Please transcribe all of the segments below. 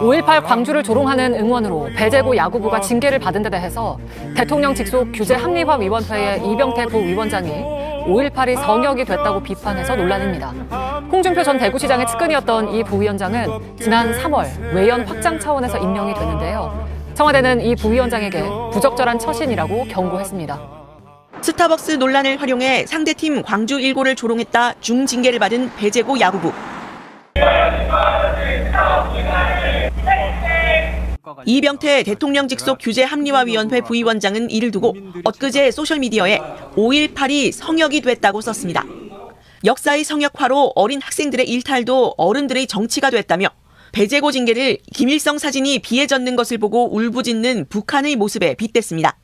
5.18 광주를 조롱하는 응원으로 배재고 야구부가 징계를 받은 데 대해서 대통령 직속 규제합리화위원회의 이병태 부위원장이 5.18이 성역이 됐다고 비판해서 논란입니다. 홍준표 전 대구시장의 측근이었던 이 부위원장은 지난 3월 외연 확장 차원에서 임명이 됐는데요. 청와대는 이 부위원장에게 부적절한 처신이라고 경고했습니다. 스타벅스 논란을 활용해 상대팀 광주 1고를 조롱했다 중징계를 받은 배재고 야구부. 이병태 대통령 직속 규제합리화위원회 부위원장은 이를 두고 엊그제 소셜미디어에 5.18이 성역이 됐다고 썼습니다. 역사의 성역화로 어린 학생들의 일탈도 어른들의 정치가 됐다며 배재고 징계를 김일성 사진이 비에 젖는 것을 보고 울부짖는 북한의 모습에 빗댔습니다.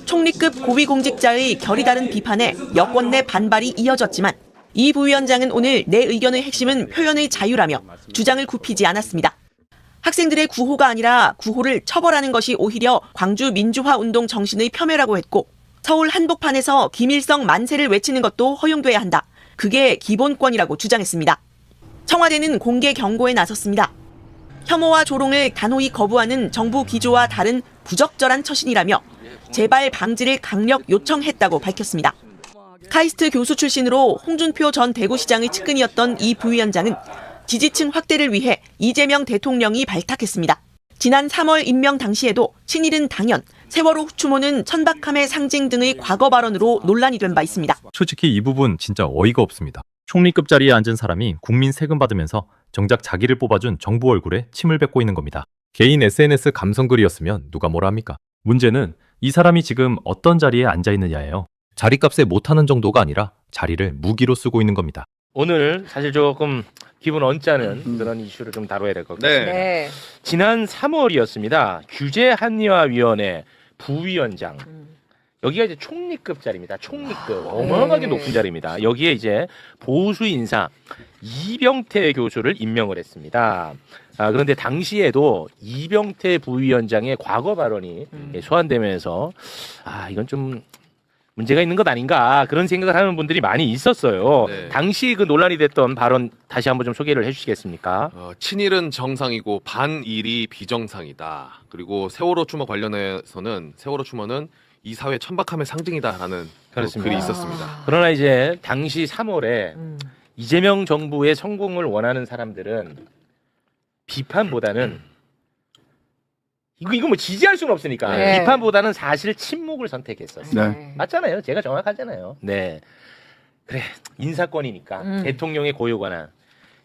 총리급 고위공직자의 결이 다른 비판에 여권 내 반발이 이어졌지만 이 부위원장은 오늘 내 의견의 핵심은 표현의 자유라며 주장을 굽히지 않았습니다. 학생들의 구호가 아니라 구호를 처벌하는 것이 오히려 광주 민주화 운동 정신의 폄훼라고 했고 서울 한복판에서 김일성 만세를 외치는 것도 허용돼야 한다. 그게 기본권이라고 주장했습니다. 청와대는 공개 경고에 나섰습니다. 혐오와 조롱을 단호히 거부하는 정부 기조와 다른 부적절한 처신이라며 재발 방지를 강력 요청했다고 밝혔습니다. 카이스트 교수 출신으로 홍준표 전 대구시장의 측근이었던 이 부위원장은 지지층 확대를 위해 이재명 대통령이 발탁했습니다. 지난 3월 임명 당시에도 친일은 당연, 세월호 추모는 천박함의 상징 등의 과거 발언으로 논란이 된 바 있습니다. 솔직히 이 부분 진짜 어이가 없습니다. 총리급 자리에 앉은 사람이 국민 세금 받으면서 정작 자기를 뽑아준 정부 얼굴에 침을 뱉고 있는 겁니다. 개인 SNS 감성글이었으면 누가 뭐라 합니까? 문제는 이 사람이 지금 어떤 자리에 앉아 있느냐예요. 자리값에 못하는 정도가 아니라 자리를 무기로 쓰고 있는 겁니다. 오늘 사실 조금 기분 언짢은 그런 이슈를 좀 다뤄야 될 것 같습니다. 네. 지난 3월이었습니다. 규제합리화위원회 부위원장. 여기가 이제 총리급 자리입니다. 총리급. 어마어마하게 높은 자리입니다. 여기에 이제 보수 인사 이병태 교수를 임명을 했습니다. 그런데 당시에도 이병태 부위원장의 과거 발언이 소환되면서 이건 좀 문제가 있는 것 아닌가 그런 생각을 하는 분들이 많이 있었어요. 네. 당시 그 논란이 됐던 발언 다시 한번 좀 소개를 해주시겠습니까? 친일은 정상이고 반일이 비정상이다. 그리고 세월호 추모 관련해서는 세월호 추모는 이 사회 천박함의 상징이다라는 그렇습니다. 글이 있었습니다. 그러나 이제 당시 3월에 이재명 정부의 성공을 원하는 사람들은 비판보다는 이거 뭐 지지할 수는 없으니까 네. 비판보다는 사실 침묵을 선택했었어요. 네. 맞잖아요. 제가 정확하잖아요. 네. 그래 인사권이니까 대통령의 고유 권한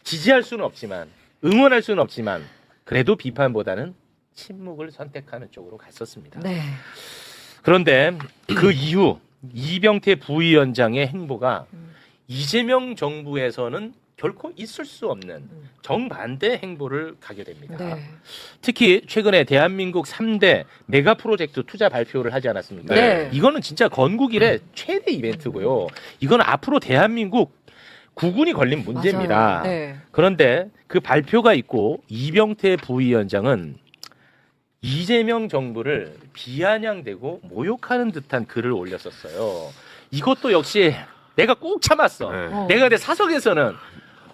지지할 수는 없지만 응원할 수는 없지만 그래도 비판보다는 침묵을 선택하는 쪽으로 갔었습니다. 네. 그런데 그 이후 이병태 부위원장의 행보가 이재명 정부에서는 결코 있을 수 없는 정반대 행보를 가게 됩니다. 네. 특히 최근에 대한민국 3대 메가 프로젝트 투자 발표를 하지 않았습니까? 네. 이거는 진짜 건국 이래 최대 이벤트고요. 이건 앞으로 대한민국 국운이 걸린 문제입니다. 맞아요. 네. 그런데 그 발표가 있고 이병태 부위원장은 이재명 정부를 비아냥대고 모욕하는 듯한 글을 올렸었어요. 이것도 역시 내가 꼭 참았어. 네. 내가 내 사석에서는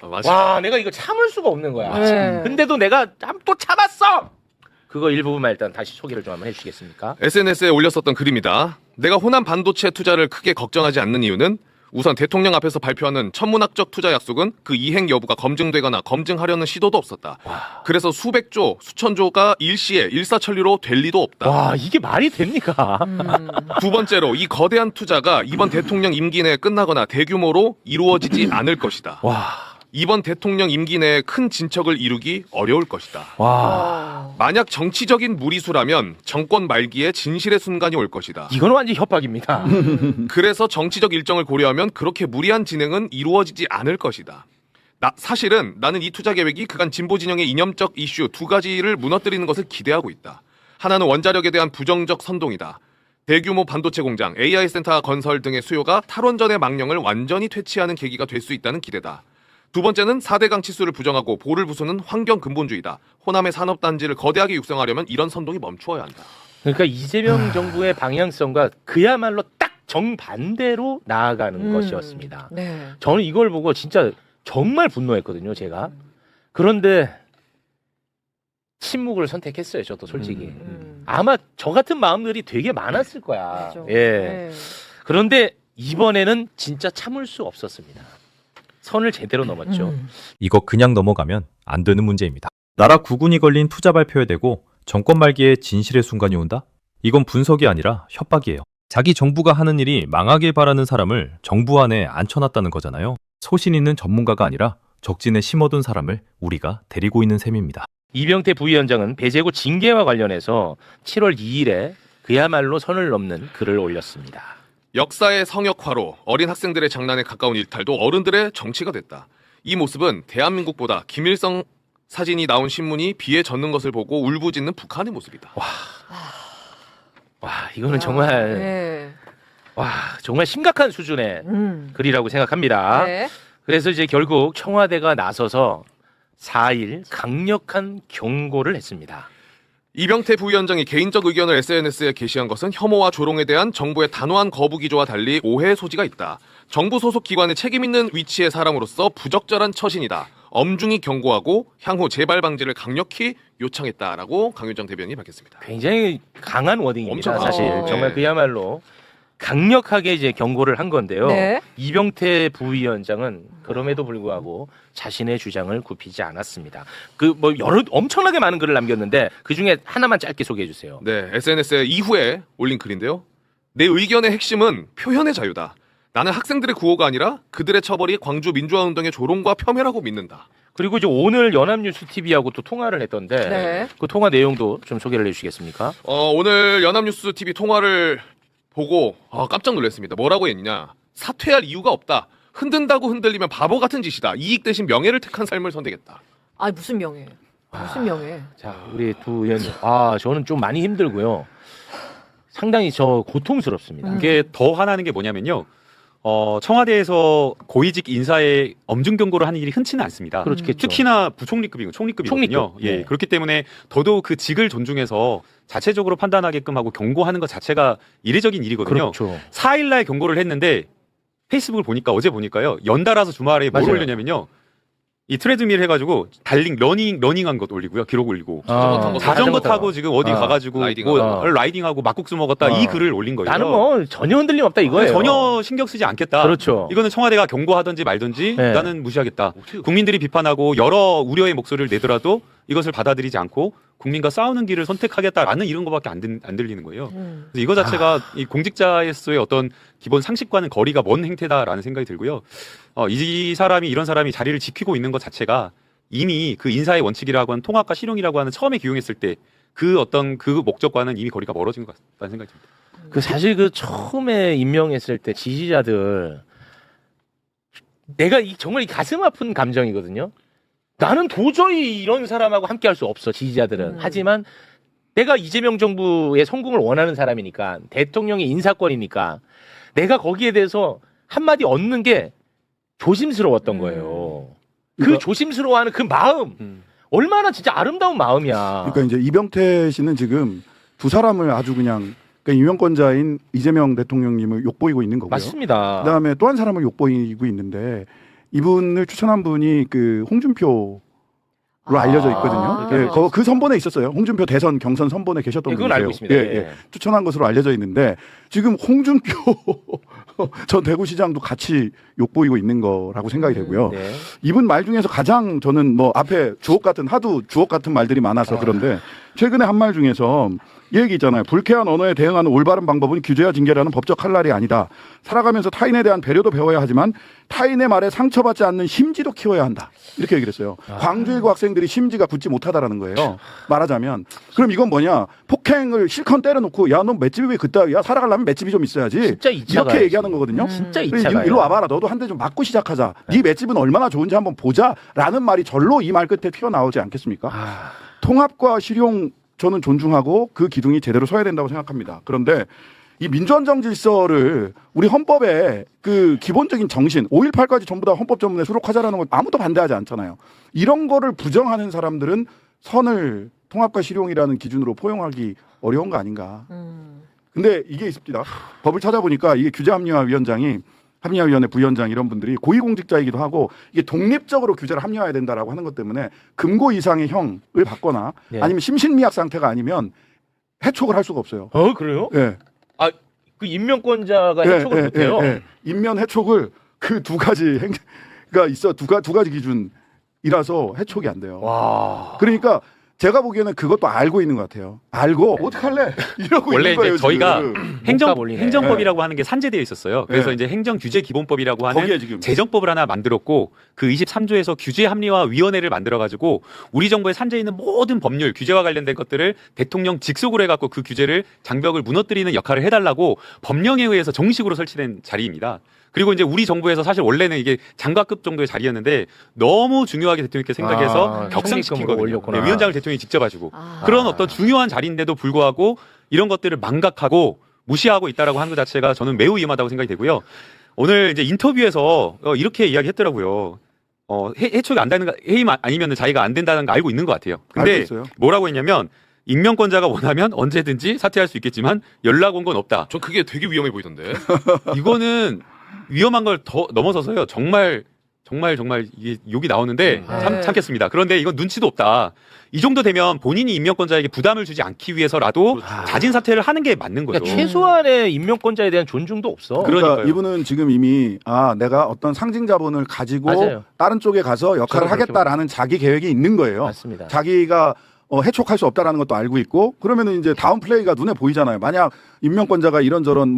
맞아. 와 내가 이거 참을 수가 없는 거야. 네. 근데도 내가 또 참았어. 그거 일부분만 일단 다시 소개를 좀 한번 해주시겠습니까? SNS에 올렸었던 글입니다. 내가 호남 반도체 투자를 크게 걱정하지 않는 이유는 우선 대통령 앞에서 발표하는 천문학적 투자 약속은 그 이행 여부가 검증되거나 검증하려는 시도도 없었다. 그래서 수백조, 수천조가 일시에 일사천리로 될 리도 없다. 와 이게 말이 됩니까? 두 번째로 이 거대한 투자가 이번 대통령 임기 내에 끝나거나 대규모로 이루어지지 않을 것이다. 와. 이번 대통령 임기 내에 큰 진척을 이루기 어려울 것이다. 와. 만약 정치적인 무리수라면 정권 말기에 진실의 순간이 올 것이다. 이건 완전 협박입니다. 그래서 정치적 일정을 고려하면 그렇게 무리한 진행은 이루어지지 않을 것이다. 사실은 나는 이 투자 계획이 그간 진보 진영의 이념적 이슈 두 가지를 무너뜨리는 것을 기대하고 있다. 하나는 원자력에 대한 부정적 선동이다. 대규모 반도체 공장, AI 센터 건설 등의 수요가 탈원전의 망령을 완전히 퇴치하는 계기가 될 수 있다는 기대다. 두 번째는 4대강 치수를 부정하고 보를 부수는 환경 근본주의다. 호남의 산업단지를 거대하게 육성하려면 이런 선동이 멈추어야 한다. 그러니까 이재명 정부의 방향성과 그야말로 딱 정반대로 나아가는 것이었습니다. 네. 저는 이걸 보고 진짜 정말 분노했거든요, 제가. 그런데 침묵을 선택했어요. 저도 솔직히. 아마 저 같은 마음들이 되게 많았을 거야. 맞아. 예. 네. 그런데 이번에는 진짜 참을 수 없었습니다. 선을 제대로 넘었죠. 이거 그냥 넘어가면 안 되는 문제입니다. 나라 구군이 걸린 투자 발표에 대고 정권 말기에 진실의 순간이 온다? 이건 분석이 아니라 협박이에요. 자기 정부가 하는 일이 망하길 바라는 사람을 정부 안에 앉혀놨다는 거잖아요. 소신 있는 전문가가 아니라 적진에 심어둔 사람을 우리가 데리고 있는 셈입니다. 이병태 부위원장은 배제고 징계와 관련해서 7월 2일에 그야말로 선을 넘는 글을 올렸습니다. 역사의 성역화로 어린 학생들의 장난에 가까운 일탈도 어른들의 정치가 됐다. 이 모습은 대한민국보다 김일성 사진이 나온 신문이 비에 젖는 것을 보고 울부짖는 북한의 모습이다. 와, 이거는 정말 네. 와, 정말 심각한 수준의 글이라고 생각합니다. 네. 그래서 이제 결국 청와대가 나서서 4일 강력한 경고를 했습니다. 이병태 부위원장이 개인적 의견을 SNS에 게시한 것은 혐오와 조롱에 대한 정부의 단호한 거부 기조와 달리 오해의 소지가 있다. 정부 소속 기관의 책임 있는 위치의 사람으로서 부적절한 처신이다. 엄중히 경고하고 향후 재발 방지를 강력히 요청했다라고 강윤정 대변인이 밝혔습니다. 굉장히 강한 워딩입니다. 엄청 사실 강하죠. 정말 네. 그야말로 강력하게 이제 경고를 한 건데요. 네. 이병태 부위원장은 그럼에도 불구하고 자신의 주장을 굽히지 않았습니다. 그 뭐 여러 엄청나게 많은 글을 남겼는데 그 중에 하나만 짧게 소개해 주세요. 네, SNS에 이후에 올린 글인데요. 내 의견의 핵심은 표현의 자유다. 나는 학생들의 구호가 아니라 그들의 처벌이 광주 민주화운동의 조롱과 폄훼라고 믿는다. 그리고 이제 오늘 연합뉴스 TV하고 또 통화를 했던데 네. 그 통화 내용도 좀 소개를 해주시겠습니까? 오늘 연합뉴스 TV 통화를 보고 깜짝 놀랐습니다. 뭐라고 했냐? 사퇴할 이유가 없다. 흔든다고 흔들리면 바보 같은 짓이다. 이익 대신 명예를 택한 삶을 선택했다. 아 무슨 명예? 무슨 명예? 자, 우리 두 의원님. 저는 좀 많이 힘들고요. 상당히 저 고통스럽습니다. 이게 더 화나는 게 뭐냐면요. 청와대에서 고위직 인사에 엄중 경고를 하는 일이 흔치는 않습니다. 그렇겠죠. 특히나 부총리급이고 총리급이거든요. 총리급. 예, 네. 그렇기 때문에 더더욱 그 직을 존중해서 자체적으로 판단하게끔 하고 경고하는 것 자체가 이례적인 일이거든요. 그렇죠. 4일날 경고를 했는데 페이스북을 보니까 어제 보니까요. 연달아서 주말에 뭘 맞아요. 올렸냐면요. 이 트레드밀 해가지고 러닝한 것 올리고요. 기록 올리고. 자전거 타고 지금 어디 가가지고 라이딩하고 막국수 먹었다 이 글을 올린 거예요. 나는 뭐 전혀 흔들림 없다 이거예요. 전혀 신경 쓰지 않겠다. 그렇죠. 이거는 청와대가 경고하든지 말든지 네. 나는 무시하겠다. 국민들이 비판하고 여러 우려의 목소리를 내더라도 이것을 받아들이지 않고 국민과 싸우는 길을 선택하겠다라는 이런 거밖에 안 들리는 거예요. 그래서 이거 자체가 이 공직자에서의 어떤 기본 상식과는 거리가 먼 행태다라는 생각이 들고요. 이런 사람이 자리를 지키고 있는 것 자체가 이미 그 인사의 원칙이라고 하는 통합과 실용이라고 하는 처음에 기용했을 때 그 어떤 그 목적과는 이미 거리가 멀어진 것 같다는 생각이 듭니다. 그 사실 그 처음에 임명했을 때 지지자들 내가 정말 이 가슴 아픈 감정이거든요. 나는 도저히 이런 사람하고 함께할 수 없어 지지자들은. 하지만 내가 이재명 정부의 성공을 원하는 사람이니까 대통령의 인사권이니까 내가 거기에 대해서 한마디 얻는 게 조심스러웠던 거예요. 그 조심스러워하는 그 마음 얼마나 진짜 아름다운 마음이야. 그러니까 이제 이병태 씨는 지금 두 사람을 아주 그냥 그러니까 유명권자인 이재명 대통령님을 욕보이고 있는 거고요. 맞습니다. 그다음에 또 한 사람을 욕보이고 있는데 이분을 추천한 분이 그 홍준표로 알려져 있거든요. 예, 그 선본에 있었어요. 홍준표 대선 경선 선본에 계셨던 그건 분이세요. 알고 있습니다. 예. 추천한 것으로 알려져 있는데 지금 홍준표 전 대구시장도 같이 욕보이고 있는 거라고 생각이 되고요. 네. 이분 말 중에서 가장 저는 뭐 앞에 하도 주옥 같은 말들이 많아서 그런데 최근에 한 말 중에서 이 얘기 있잖아요. 불쾌한 언어에 대응하는 올바른 방법은 규제와 징계라는 법적 칼날이 아니다. 살아가면서 타인에 대한 배려도 배워야 하지만 타인의 말에 상처받지 않는 심지도 키워야 한다. 이렇게 얘기를 했어요. 광주일고 학생들이 심지가 굳지 못하다라는 거예요. 말하자면. 그럼 이건 뭐냐. 폭행을 실컷 때려놓고 야, 너 맷집이 왜 그따위야? 살아가려면 맷집이 좀 있어야지. 진짜 이차가 이렇게 얘기하는 거거든요. 진짜 그래서 이차가 일로 와봐라. 너도 한 대 좀 맞고 시작하자. 네 맷집은 얼마나 좋은지 한번 보자라는 말이 절로 이 말 끝에 튀어나오지 않겠습니까? 통합과 실용 저는 존중하고 그 기둥이 제대로 서야 된다고 생각합니다. 그런데 이 민주안정 질서를 우리 헌법의 그 기본적인 정신 5.18까지 전부 다 헌법 전문에 수록하자라는 걸 아무도 반대하지 않잖아요. 이런 거를 부정하는 사람들은 선을 통합과 실용이라는 기준으로 포용하기 어려운 거 아닌가. 근데 이게 있습니다. 법을 찾아보니까 이게 규제합리화위원장이 합리화위원회 부위원장 이런 분들이 고위공직자이기도 하고 이게 독립적으로 규제를 합리화해야 된다라고 하는 것 때문에 금고 이상의 형을 받거나 네. 아니면 심신미약 상태가 아니면 해촉을 할 수가 없어요. 그래요? 예. 그 임명권자가 해촉을 못해요. 인면 해촉을 그 두 가지 행가 있어 두 가지 기준이라서 해촉이 안 돼요. 와. 그러니까 제가 보기에는 그것도 알고 있는 것 같아요. 알고 어떡할래? 이러고 원래 있는 거예요. 이제 저희가 지금. 행정법이라고 하는 게 산재되어 있었어요. 그래서 네. 이제 행정규제기본법이라고 하는 거기에 지금 재정법을 하나 만들었고 그 23조에서 규제합리화위원회를 만들어가지고 우리 정부에 산재 있는 모든 법률 규제와 관련된 것들을 대통령 직속으로 해갖고 그 규제를 장벽을 무너뜨리는 역할을 해달라고 법령에 의해서 정식으로 설치된 자리입니다. 그리고 이제 우리 정부에서 사실 원래는 이게 장관급 정도의 자리였는데 너무 중요하게 대통령께 생각해서 격상시킨 총리급으로 거거든요. 올렸구나. 네, 위원장을 대통령이 직접 하시고 그런 어떤 중요한 자리인데도 불구하고 이런 것들을 망각하고 무시하고 있다라고 하는 것 자체가 저는 매우 위험하다고 생각이 되고요. 오늘 이제 인터뷰에서 이렇게 이야기했더라고요. 해촉이 안 되는 해임 아니면 자기가 안 된다는 거 알고 있는 것 같아요. 근데 알고 있어요. 뭐라고 했냐면 임명권자가 원하면 언제든지 사퇴할 수 있겠지만 연락 온 건 없다. 전 그게 되게 위험해 보이던데. 이거는 위험한 걸 더 넘어서서요. 정말 이게 욕이 나오는데 참겠습니다. 그런데 이건 눈치도 없다. 이 정도 되면 본인이 임명권자에게 부담을 주지 않기 위해서라도 자진 사퇴를 하는 게 맞는 거죠. 그러니까 최소한의 임명권자에 대한 존중도 없어. 그러니까 그러니까요. 이분은 지금 이미 내가 어떤 상징 자본을 가지고 맞아요. 다른 쪽에 가서 역할을 저도 그렇게 하겠다라는 자기 계획이 있는 거예요. 맞습니다. 자기가 해촉할 수 없다라는 것도 알고 있고 그러면은 이제 다음 플레이가 눈에 보이잖아요. 만약 임명권자가 이런저런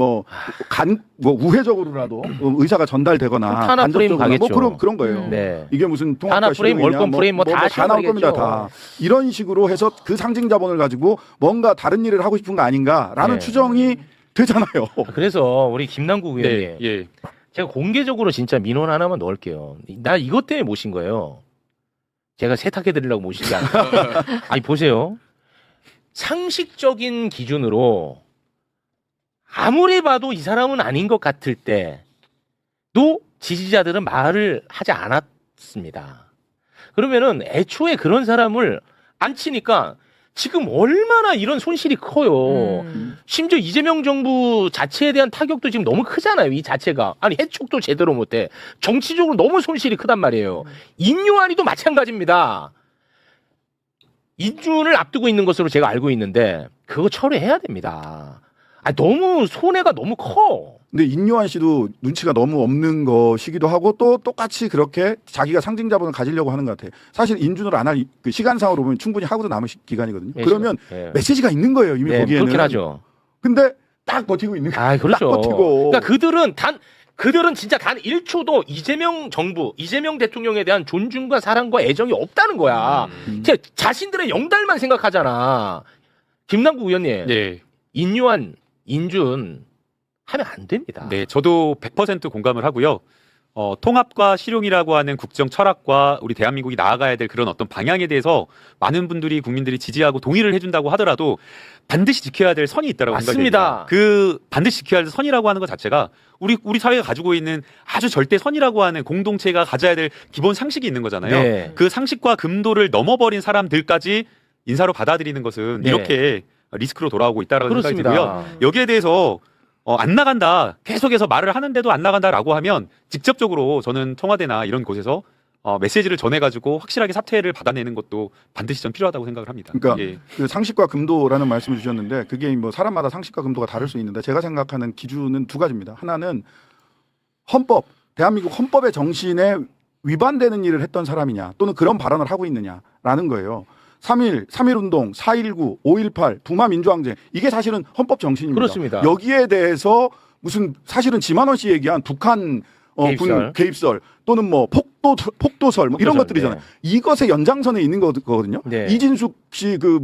우회적으로라도 의사가 전달되거나 타나 프레임 간접적으로 가겠죠. 그런 거예요. 네. 이게 무슨 통합과 타나 프레임, 실용이냐, 월권 프레임 다 나올 겁니다. 씌워버리겠죠. 다 이런 식으로 해서 그 상징 자본을 가지고 뭔가 다른 일을 하고 싶은 거 아닌가라는 네. 추정이 되잖아요. 그래서 우리 김남국 의원님, 네, 예. 제가 공개적으로 진짜 민원 하나만 넣을게요. 나 이것 때문에 모신 거예요. 제가 세탁해드리려고 모신 게 아니라. 아니 보세요. 상식적인 기준으로 아무리 봐도 이 사람은 아닌 것 같을 때도 지지자들은 말을 하지 않았습니다. 그러면은 애초에 그런 사람을 안 치니까 지금 얼마나 이런 손실이 커요. 심지어 이재명 정부 자체에 대한 타격도 지금 너무 크잖아요. 이 자체가. 아니 해촉도 제대로 못해. 정치적으로 너무 손실이 크단 말이에요. 인요한이도 마찬가지입니다. 인준을 앞두고 있는 것으로 제가 알고 있는데 그거 철회해야 됩니다. 너무 손해가 너무 커. 근데 인요한 씨도 눈치가 너무 없는 것이기도 하고 또 똑같이 그렇게 자기가 상징 자본을 가지려고 하는 것 같아요. 사실 인준을 안 할 그 시간상으로 보면 충분히 하고도 남은 기간이거든요. 예, 그러면 예. 메시지가 있는 거예요. 이미 네, 보기에는. 그렇긴 하죠. 근데 딱 버티고 있는 거예요. 그렇죠. 딱 버티고. 그러니까 그들은 진짜 단 1초도 이재명 정부, 이재명 대통령에 대한 존중과 사랑과 애정이 없다는 거야. 그냥 자신들의 영달만 생각하잖아. 김남국 의원님, 네. 인요한, 인준 하면 안 됩니다. 네, 저도 100% 공감을 하고요. 통합과 실용이라고 하는 국정 철학과 우리 대한민국이 나아가야 될 그런 어떤 방향에 대해서 많은 분들이 국민들이 지지하고 동의를 해준다고 하더라도 반드시 지켜야 될 선이 있다고 맞습니다. 생각합니다. 그 반드시 지켜야 될 선이라고 하는 것 자체가 우리 사회가 가지고 있는 아주 절대 선이라고 하는 공동체가 가져야 될 기본 상식이 있는 거잖아요. 네. 그 상식과 금도를 넘어버린 사람들까지 인사로 받아들이는 것은 네. 이렇게 리스크로 돌아오고 있다라고 생각이 그렇습니다. 들고요. 여기에 대해서 안 나간다. 계속해서 말을 하는데도 안 나간다라고 하면 직접적으로 저는 청와대나 이런 곳에서 메시지를 전해가지고 확실하게 사퇴를 받아내는 것도 반드시 전 필요하다고 생각을 합니다. 그러니까 예. 그 상식과 금도라는 말씀을 주셨는데 그게 뭐 사람마다 상식과 금도가 다를 수 있는데 제가 생각하는 기준은 두 가지입니다. 하나는 헌법, 대한민국 헌법의 정신에 위반되는 일을 했던 사람이냐 또는 그런 발언을 하고 있느냐라는 거예요. 3.1 운동, 4.19, 5.18, 부마 민주항쟁 이게 사실은 헌법 정신입니다. 그렇습니다. 여기에 대해서 무슨 사실은 지만원 씨 얘기한 북한 군 개입설 또는 뭐 폭도설 뭐 이런 것들이잖아요. 네. 이것의 연장선에 있는 거거든요. 네. 이진숙 씨 그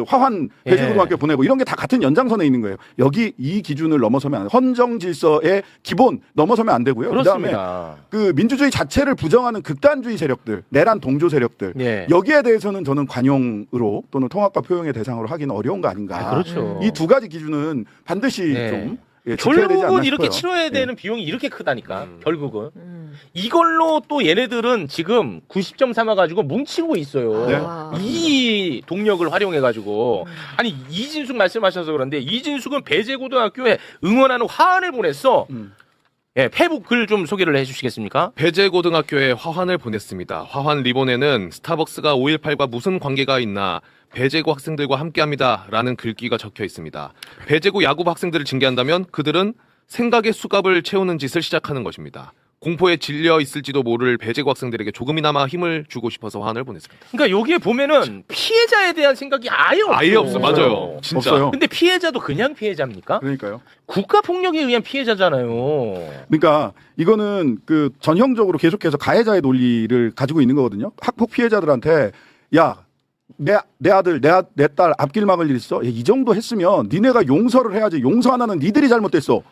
화환 배제고등학교 보내고 이런 게 다 같은 연장선에 있는 거예요. 여기 이 기준을 넘어서면 안 돼. 헌정 질서의 기본 넘어서면 안 되고요. 그다음에 그렇습니다. 그 민주주의 자체를 부정하는 극단주의 세력들, 내란 동조 세력들 네. 여기에 대해서는 저는 관용으로 또는 통합과 표용의 대상으로 하기는 어려운 거 아닌가. 그렇죠. 이 두 가지 기준은 반드시 네. 좀 지켜야 되지 않나 결국은 이렇게 싶어요. 치러야 되는 비용이 이렇게 크다니까. 결국은 이걸로 또 얘네들은 지금 90점 삼아가지고 뭉치고 있어요. 네. 이 동력을 활용해가지고 아니 이진숙 말씀하셔서 그런데 이진숙은 배제고등학교에 응원하는 화환을 보냈어. 예, 페북 글 좀 소개를 해주시겠습니까? 배재고등학교에 화환을 보냈습니다. 화환 리본에는 스타벅스가 5.18과 무슨 관계가 있나 배재고 학생들과 함께합니다 라는 글귀가 적혀 있습니다. 배재고 야구부 학생들을 징계한다면 그들은 생각의 수갑을 채우는 짓을 시작하는 것입니다. 공포에 질려 있을지도 모를 배재고 학생들에게 조금이나마 힘을 주고 싶어서 화환을 보냈습니다. 그러니까 여기에 보면은 피해자에 대한 생각이 아예 없어요. 아예 없어, 맞아요. 진짜. 없어요. 근데 피해자도 그냥 피해자입니까? 그러니까요. 국가폭력에 의한 피해자잖아요. 그러니까 이거는 그 전형적으로 계속해서 가해자의 논리를 가지고 있는 거거든요. 학폭 피해자들한테 야, 내 아들, 내 딸 앞길 막을 일 있어? 이 정도 했으면 니네가 용서를 해야지. 용서 안 하는 니들이 잘못됐어.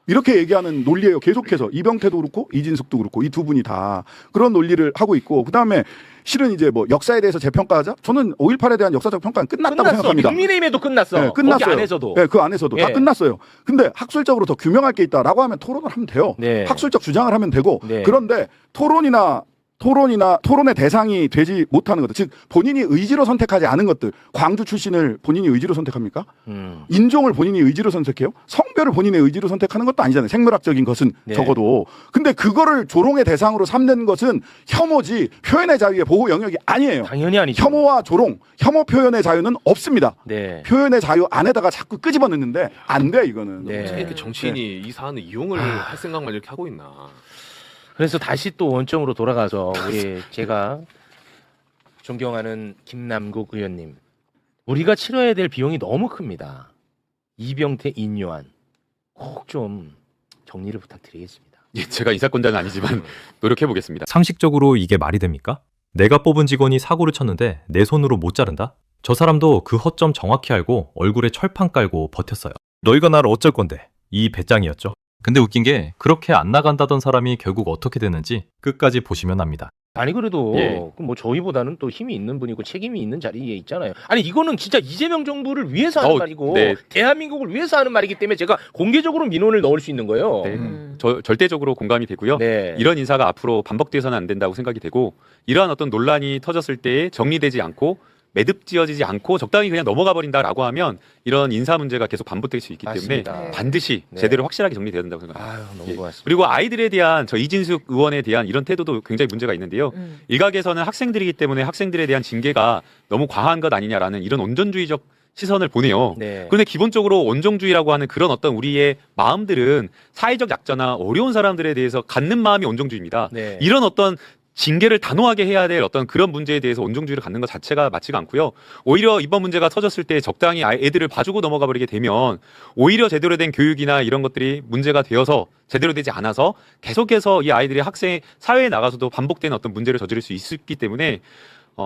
이렇게 얘기하는 논리예요. 계속해서 이병태도 그렇고 이진숙도 그렇고 이 두 분이 다 그런 논리를 하고 있고, 그다음에 실은 이제 뭐 역사에 대해서 재평가하자. 저는 5.18에 대한 역사적 평가는 끝났다고 생각합니다. 국민의힘에도 끝났어. 네, 끝났어요. 거기 안에서도. 네, 그 안에서도 다 예. 끝났어요. 근데 학술적으로 더 규명할 게 있다라고 하면 토론을 하면 돼요. 네. 학술적 주장을 하면 되고. 네. 그런데 토론의 대상이 되지 못하는 것들, 즉 본인이 의지로 선택하지 않은 것들, 광주 출신을 본인이 의지로 선택합니까? 인종을 본인이 의지로 선택해요? 성별을 본인의 의지로 선택하는 것도 아니잖아요. 생물학적인 것은 네. 적어도. 근데 그거를 조롱의 대상으로 삼는 것은 혐오지 표현의 자유의 보호 영역이 아니에요. 당연히 아니죠. 혐오와 조롱, 혐오 표현의 자유는 없습니다. 네. 표현의 자유 안에다가 자꾸 끄집어 넣는데 안 돼, 이거는. 네. 어떻게 이렇게 정치인이 이 사안을 이용을 할 생각만 이렇게 하고 있나. 그래서 다시 또 원점으로 돌아가서 제가 존경하는 김남국 의원님, 우리가 치러야 될 비용이 너무 큽니다. 이병태, 인요한 꼭 좀 정리를 부탁드리겠습니다. 예, 제가 인사권자는 아니지만 노력해 보겠습니다. 상식적으로 이게 말이 됩니까? 내가 뽑은 직원이 사고를 쳤는데 내 손으로 못 자른다? 저 사람도 그 허점 정확히 알고 얼굴에 철판 깔고 버텼어요. 너희가 나를 어쩔 건데? 이 배짱이었죠. 근데 웃긴 게 그렇게 안 나간다던 사람이 결국 어떻게 됐는지 끝까지 보시면 압니다. 아니 그래도 예. 뭐 저희보다는 또 힘이 있는 분이고 책임이 있는 자리에 있잖아요. 아니 이거는 진짜 이재명 정부를 위해서 하는 말이고 네. 대한민국을 위해서 하는 말이기 때문에 제가 공개적으로 민원을 넣을 수 있는 거예요. 네. 절대적으로 공감이 되고요. 네. 이런 인사가 앞으로 반복돼서는 안 된다고 생각이 되고, 이러한 어떤 논란이 터졌을 때 정리되지 않고 매듭지어지지 않고 적당히 그냥 넘어가 버린다라고 하면 이런 인사 문제가 계속 반복될 수 있기 때문에 맞습니다. 반드시 네. 제대로 확실하게 정리돼야 된다고 생각합니다. 아유 너무 예. 고맙습니다. 그리고 아이들에 대한 저 이진숙 의원에 대한 이런 태도도 굉장히 문제가 있는데요. 일각에서는 학생들이기 때문에 학생들에 대한 징계가 너무 과한 것 아니냐라는 이런 온전주의적 시선을 보내요. 네. 그런데 기본적으로 온정주의라고 하는 그런 어떤 우리의 마음들은 사회적 약자나 어려운 사람들에 대해서 갖는 마음이 온정주의입니다. 네. 이런 어떤 징계를 단호하게 해야 될 어떤 그런 문제에 대해서 온정주의를 갖는 것 자체가 맞지가 않고요. 오히려 이번 문제가 터졌을 때 적당히 애들을 봐주고 넘어가 버리게 되면 오히려 제대로 된 교육이나 이런 것들이 문제가 되어서 제대로 되지 않아서 계속해서 이 아이들이 사회에 나가서도 반복되는 어떤 문제를 저지를 수 있기 때문에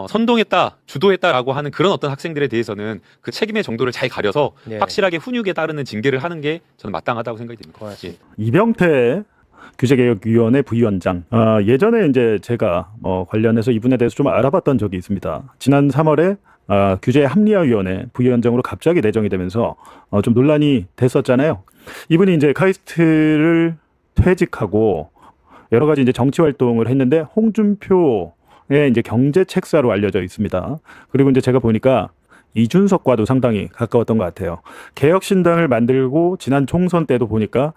선동했다, 주도했다라고 하는 그런 어떤 학생들에 대해서는 그 책임의 정도를 잘 가려서 네. 확실하게 훈육에 따르는 징계를 하는 게 저는 마땅하다고 생각이 됩니다. 고맙습니다. 이병태 규제개혁위원회 부위원장. 예전에 이제 제가 관련해서 이분에 대해서 좀 알아봤던 적이 있습니다. 지난 3월에 규제합리화위원회 부위원장으로 갑자기 내정이 되면서 좀 논란이 됐었잖아요. 이분이 이제 카이스트를 퇴직하고 여러 가지 이제 정치 활동을 했는데 홍준표의 이제 경제 책사로 알려져 있습니다. 그리고 이제 제가 보니까 이준석과도 상당히 가까웠던 것 같아요. 개혁신당을 만들고 지난 총선 때도 보니까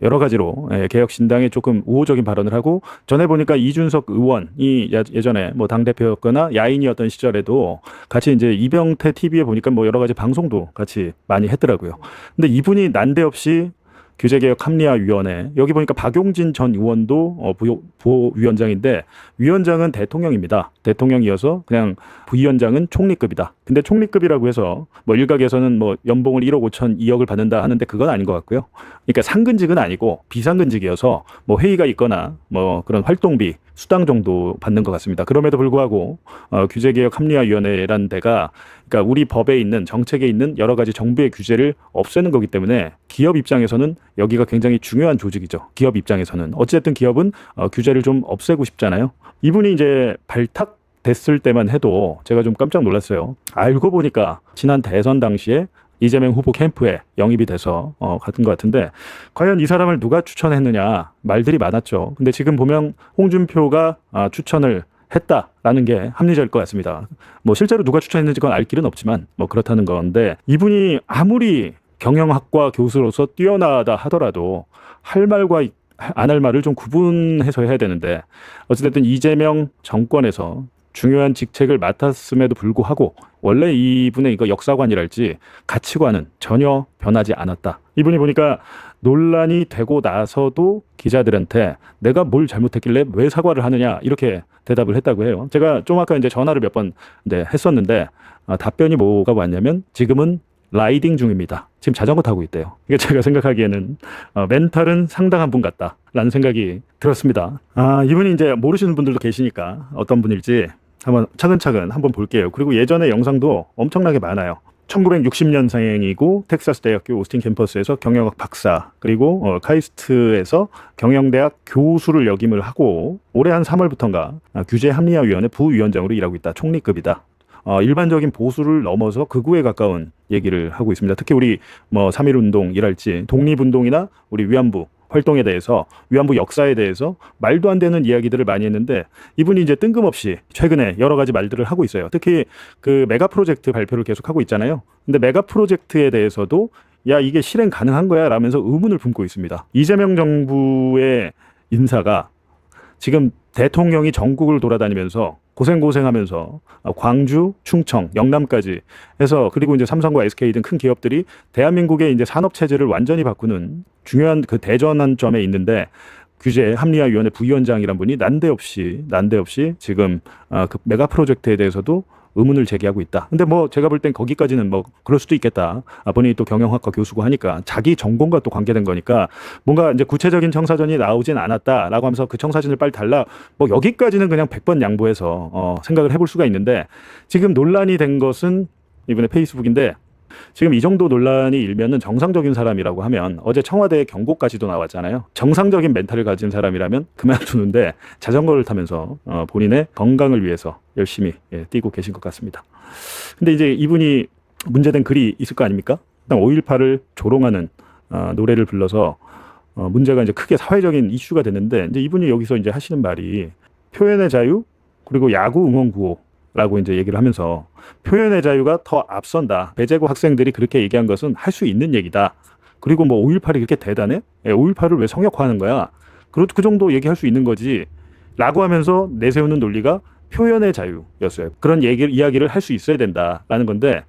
여러 가지로 개혁신당에 조금 우호적인 발언을 하고, 전에 보니까 이준석 의원이 예전에 뭐 당대표였거나 야인이었던 시절에도 같이 이제 이병태 TV에 보니까 뭐 여러 가지 방송도 같이 많이 했더라고요. 근데 이분이 난데없이 규제개혁합리화위원회, 여기 보니까 박용진 전 의원도 부위원장인데 위원장은 대통령입니다. 대통령이어서 그냥 부위원장은 총리급이다. 근데 총리급이라고 해서 뭐 일각에서는 뭐 연봉을 1억 5천 2억을 받는다 하는데 그건 아닌 것 같고요. 그러니까 상근직은 아니고 비상근직이어서 뭐 회의가 있거나 뭐 그런 활동비 수당 정도 받는 것 같습니다. 그럼에도 불구하고 규제개혁합리화위원회라는 데가 그러니까 우리 법에 있는 정책에 있는 여러 가지 정부의 규제를 없애는 거기 때문에 기업 입장에서는 여기가 굉장히 중요한 조직이죠. 기업 입장에서는 어쨌든 기업은 규제를 좀 없애고 싶잖아요. 이분이 이제 발탁됐을 때만 해도 제가 좀 깜짝 놀랐어요. 알고 보니까 지난 대선 당시에 이재명 후보 캠프에 영입이 돼서 갔던 것 같은데, 과연 이 사람을 누가 추천했느냐 말들이 많았죠. 근데 지금 보면 홍준표가 추천을 했다라는 게 합리적일 것 같습니다. 뭐 실제로 누가 추천했는지 그건 알 길은 없지만 뭐 그렇다는 건데, 이분이 아무리 경영학과 교수로서 뛰어나다 하더라도 할 말과 안 할 말을 좀 구분해서 해야 되는데 어찌됐든 이재명 정권에서 중요한 직책을 맡았음에도 불구하고 원래 이분의 이거 역사관이랄지 가치관은 전혀 변하지 않았다. 이분이 보니까 논란이 되고 나서도 기자들한테 내가 뭘 잘못했길래 왜 사과를 하느냐 이렇게 대답을 했다고 해요. 제가 좀 아까 이제 전화를 몇 번 했었는데 답변이 뭐가 왔냐면 지금은 라이딩 중입니다. 지금 자전거 타고 있대요. 이게 제가 생각하기에는 멘탈은 상당한 분 같다라는 생각이 들었습니다. 이분이 이제 모르시는 분들도 계시니까 어떤 분일지 한번 차근차근 한번 볼게요. 그리고 예전에 영상도 엄청나게 많아요. 1960년생이고 텍사스 대학교 오스틴 캠퍼스에서 경영학 박사 그리고 카이스트에서 경영대학 교수를 역임을 하고 올해 한 3월부터인가 규제합리화위원회 부위원장으로 일하고 있다. 총리급이다. 일반적인 보수를 넘어서 극우에 가까운 얘기를 하고 있습니다. 특히 우리 3.1운동이랄지 독립운동이나 우리 위안부 활동에 대해서 위안부 역사에 대해서 말도 안 되는 이야기들을 많이 했는데 이분이 이제 뜬금없이 최근에 여러 가지 말들을 하고 있어요. 특히 그 메가 프로젝트 발표를 계속 하고 있잖아요. 근데 메가 프로젝트에 대해서도 야 이게 실행 가능한 거야 라면서 의문을 품고 있습니다. 이재명 정부의 인사가 지금 대통령이 전국을 돌아다니면서 고생하면서 광주, 충청, 영남까지 해서 그리고 이제 삼성과 SK 등 큰 기업들이 대한민국의 이제 산업 체제를 완전히 바꾸는 중요한 그 대전환 점에 있는데 규제합리화위원회 부위원장이란 분이 난데없이 지금 그 메가 프로젝트에 대해서도 의문을 제기하고 있다. 근데 제가 볼 땐 거기까지는 그럴 수도 있겠다. 본인이 또 경영학과 교수고 하니까 자기 전공과 또 관계된 거니까 뭔가 이제 구체적인 청사전이 나오진 않았다라고 하면서 그 청사진을 빨리 달라. 여기까지는 그냥 100번 양보해서 생각을 해볼 수가 있는데 지금 논란이 된 것은 이번에 페이스북인데 지금 이 정도 논란이 일면은 정상적인 사람이라고 하면 어제 청와대 경고까지도 나왔잖아요. 정상적인 멘탈을 가진 사람이라면 그만두는데 자전거를 타면서 본인의 건강을 위해서 열심히 뛰고 계신 것 같습니다. 근데 이제 이분이 문제된 글이 있을 거 아닙니까? 5.18을 조롱하는 노래를 불러서 문제가 이제 크게 사회적인 이슈가 됐는데 이제 이분이 여기서 이제 하시는 말이 표현의 자유 그리고 야구 응원 구호 라고 이제 얘기를 하면서 표현의 자유가 더 앞선다. 배제고 학생들이 그렇게 얘기한 것은 할 수 있는 얘기다. 그리고 5.18이 그렇게 대단해? 5.18을 왜 성역화하는 거야? 그 정도 얘기할 수 있는 거지. 라고 하면서 내세우는 논리가 표현의 자유였어요. 그런 이야기를 할 수 있어야 된다라는 건데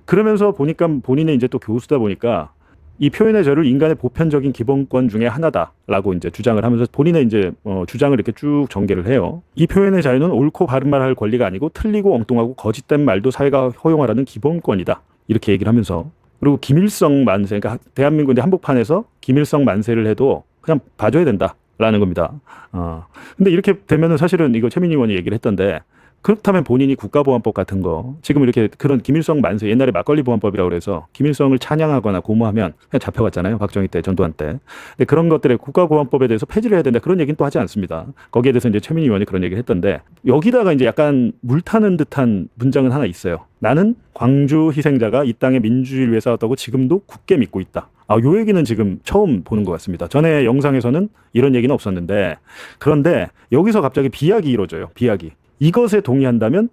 그러면서 보니까 본인이 이제 또 교수다 보니까 이 표현의 자유를 인간의 보편적인 기본권 중에 하나다라고 이제 주장을 하면서 본인의 이제 주장을 이렇게 쭉 전개를 해요. 이 표현의 자유는 옳고 바른 말할 권리가 아니고 틀리고 엉뚱하고 거짓된 말도 사회가 허용하라는 기본권이다. 이렇게 얘기를 하면서 그리고 김일성 만세, 그러니까 대한민국 한복판에서 김일성 만세를 해도 그냥 봐줘야 된다라는 겁니다. 근데 이렇게 되면은 사실은 이거 최민희 의원이 얘기를 했던데. 그렇다면 본인이 국가보안법 같은 거 지금 이렇게 그런 김일성 만세 옛날에 막걸리 보안법이라고 그래서 김일성을 찬양하거나 고무하면 그냥 잡혀갔잖아요. 박정희 때 전두환 때. 근데 그런 것들에 국가보안법에 대해서 폐지를 해야 된다 그런 얘기는 또 하지 않습니다. 거기에 대해서 이제 최민희 의원이 그런 얘기를 했던데 여기다가 이제 약간 물타는 듯한 문장은 하나 있어요. 나는 광주 희생자가 이 땅의 민주주의를 위해 싸웠다고 지금도 굳게 믿고 있다. 요 얘기는 지금 처음 보는 것 같습니다. 전에 영상에서는 이런 얘기는 없었는데 그런데 여기서 갑자기 비약이 이루어져요. 비약이. 이것에 동의한다면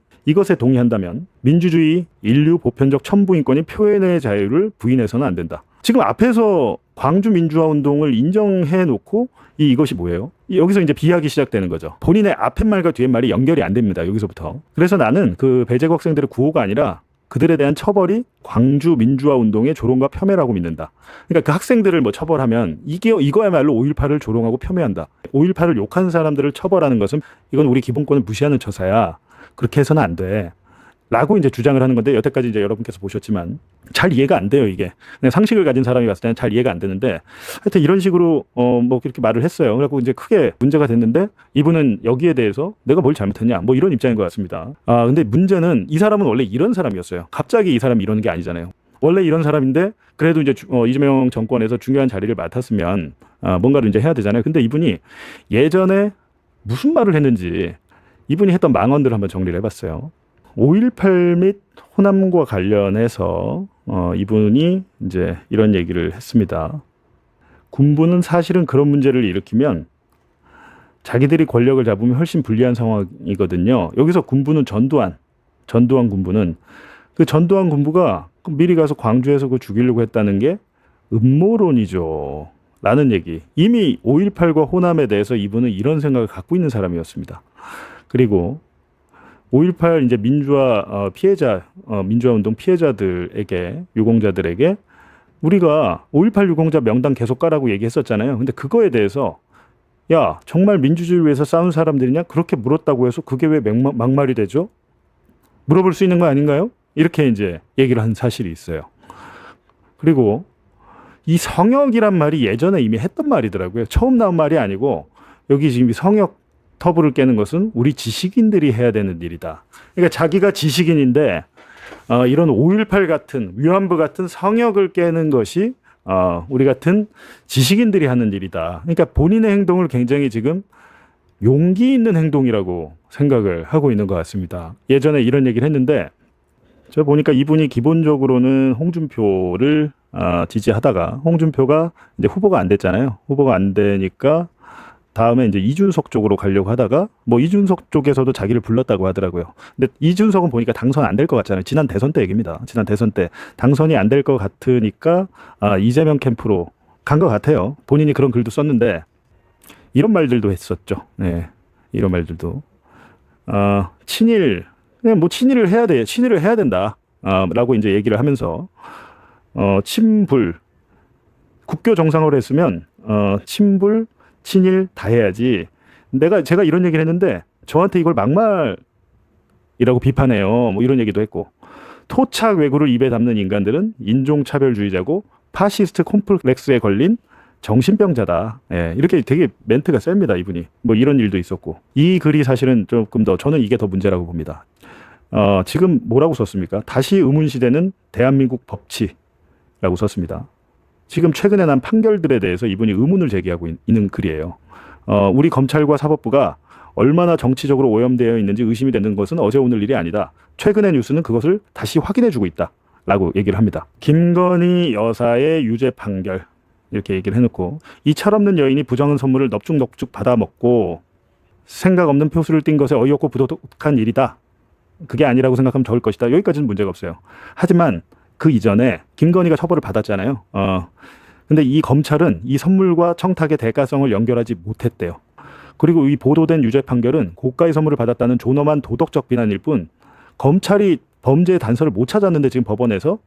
민주주의, 인류 보편적 천부인권인 표현의 자유를 부인해서는 안 된다. 지금 앞에서 광주 민주화 운동을 인정해 놓고 이것이 뭐예요? 여기서 이제 비약이 시작되는 거죠. 본인의 앞에 말과 뒤에 말이 연결이 안 됩니다. 여기서부터. 그래서 나는 그 배제고 학생들의 구호가 아니라 그들에 대한 처벌이 광주 민주화 운동의 조롱과 폄훼라고 믿는다. 그러니까 그 학생들을 처벌하면 이거야말로 5.18을 조롱하고 폄훼한다. 5.18을 욕한 사람들을 처벌하는 것은 이건 우리 기본권을 무시하는 처사야. 그렇게 해서는 안 돼. 라고 이제 주장을 하는 건데 여태까지 이제 여러분께서 보셨지만 잘 이해가 안 돼요, 이게. 그냥 상식을 가진 사람이 봤을 때는 잘 이해가 안 되는데 하여튼 이런 식으로 그렇게 말을 했어요. 그래갖고 이제 크게 문제가 됐는데 이분은 여기에 대해서 내가 뭘 잘못했냐 이런 입장인 것 같습니다. 근데 문제는 이 사람은 원래 이런 사람이었어요. 갑자기 이 사람이 이러는 게 아니잖아요. 원래 이런 사람인데 그래도 이제 이재명 정권에서 중요한 자리를 맡았으면 뭔가를 이제 해야 되잖아요. 근데 이분이 예전에 무슨 말을 했는지 이분이 했던 망언들을 한번 정리를 해봤어요. 5.18 및 호남과 관련해서 이분이 이제 이런 얘기를 했습니다. 군부는 사실은 그런 문제를 일으키면 자기들이 권력을 잡으면 훨씬 불리한 상황이거든요. 여기서 군부는 전두환 군부는 그 전두환 군부가 미리 가서 광주에서 그 죽이려고 했다는 게 음모론이죠. 라는 얘기. 이미 5.18과 호남에 대해서 이분은 이런 생각을 갖고 있는 사람이었습니다. 그리고 5.18 이제 민주화 피해자, 민주화 운동 피해자들에게, 유공자들에게 우리가 5.18 유공자 명단 계속 까라고 얘기했었잖아요. 근데 그거에 대해서 야, 정말 민주주의를 위해서 싸운 사람들이냐? 그렇게 물었다고 해서 그게 왜 막말이 되죠? 물어볼 수 있는 거 아닌가요? 이렇게 이제 얘기를 한 사실이 있어요. 그리고 이 성역이란 말이 예전에 이미 했던 말이더라고요. 처음 나온 말이 아니고 여기 지금 성역 터부를 깨는 것은 우리 지식인들이 해야 되는 일이다. 그러니까 자기가 지식인인데 이런 5.18 같은 위안부 같은 성역을 깨는 것이 우리 같은 지식인들이 하는 일이다. 그러니까 본인의 행동을 굉장히 지금 용기 있는 행동이라고 생각을 하고 있는 것 같습니다. 예전에 이런 얘기를 했는데 저 보니까 이분이 기본적으로는 홍준표를 지지하다가 홍준표가 이제 후보가 안 됐잖아요. 후보가 안 되니까 다음에 이제 이준석 쪽으로 가려고 하다가 뭐 이준석 쪽에서도 자기를 불렀다고 하더라고요. 근데 이준석은 보니까 당선 안 될 것 같잖아요. 지난 대선 때 얘기입니다. 지난 대선 때 당선이 안 될 것 같으니까 이재명 캠프로 간 것 같아요. 본인이 그런 글도 썼는데 이런 말들도 했었죠. 네, 이런 말들도 친일 그냥 뭐 친일을 해야 돼, 친일을 해야 된다. 라고 이제 얘기를 하면서 친불 국교 정상화를 했으면 친불 친일 다 해야지. 제가 이런 얘기를 했는데 저한테 이걸 막말이라고 비판해요. 뭐 이런 얘기도 했고 토착 왜구를 입에 담는 인간들은 인종차별주의자고 파시스트 콤플렉스에 걸린 정신병자다. 예, 이렇게 되게 멘트가 셉니다, 이분이. 뭐 이런 일도 있었고 이 글이 사실은 조금 더 저는 이게 더 문제라고 봅니다. 지금 뭐라고 썼습니까? 다시 의문시대는 대한민국 법치라고 썼습니다. 지금 최근에 난 판결들에 대해서 이분이 의문을 제기하고 있는 글이에요. 우리 검찰과 사법부가 얼마나 정치적으로 오염되어 있는지 의심이 되는 것은 어제 오늘 일이 아니다. 최근의 뉴스는 그것을 다시 확인해주고 있다라고 얘기를 합니다. 김건희 여사의 유죄 판결 이렇게 얘기를 해놓고 이 철없는 여인이 부정한 선물을 넙죽넙죽 받아먹고 생각 없는 표수를 띈 것에 어이없고 부도덕한 일이다. 그게 아니라고 생각하면 좋을 것이다. 여기까지는 문제가 없어요. 하지만 그 이전에 김건희가 처벌을 받았잖아요. 근데 이 검찰은 이 선물과 청탁의 대가성을 연결하지 못했대요. 그리고 이 보도된 유죄 판결은 고가의 선물을 받았다는 존엄한 도덕적 비난일 뿐 검찰이 범죄의 단서를 못 찾았는데 지금 법원에서